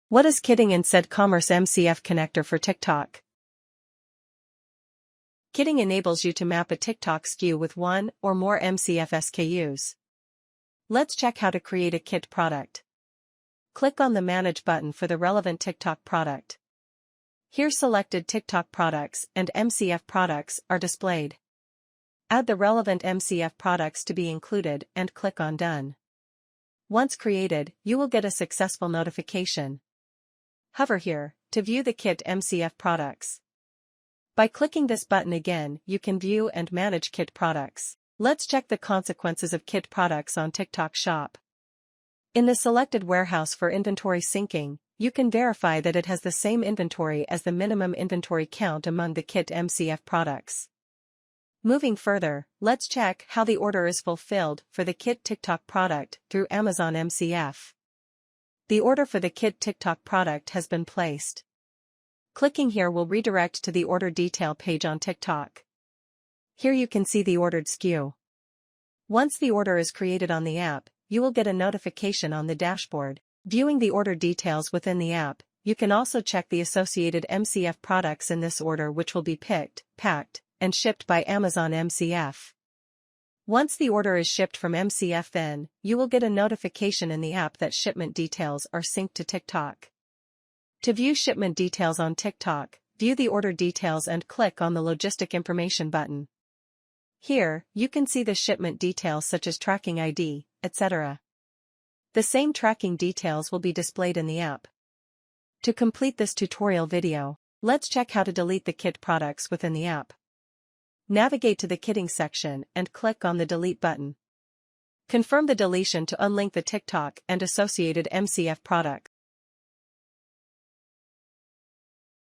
What is kitting in CedCommerce MCF connector for TikTok? Kitting enables you to map a TikTok SKU with one or more MCF SKUs. Let's check how to create a kit product. Click on the Manage button for the relevant TikTok product. Here selected TikTok products and MCF products are displayed. Add the relevant MCF products to be included and click on Done. Once created, you will get a successful notification. Hover here to view the kit MCF products. By clicking this button again, you can view and manage kit products. Let's check the consequences of kit products on TikTok Shop. In the selected warehouse for inventory syncing, you can verify that it has the same inventory as the minimum inventory count among the kit MCF products. Moving further, let's check how the order is fulfilled for the kit TikTok product through Amazon MCF. The order for the kit TikTok product has been placed. Clicking here will redirect to the order detail page on TikTok. Here you can see the ordered SKU. Once the order is created on the app, you will get a notification on the dashboard. Viewing the order details within the app, you can also check the associated MCF products in this order which will be picked, packed, and shipped by Amazon MCF. Once the order is shipped from MCF, then you will get a notification in the app that shipment details are synced to TikTok. To view shipment details on TikTok, view the order details and click on the Logistic Information button. Here, you can see the shipment details such as tracking ID, etc. The same tracking details will be displayed in the app. To complete this tutorial video, let's check how to delete the kit products within the app. Navigate to the kitting section and click on the Delete button. Confirm the deletion to unlink the TikTok and associated MCF product.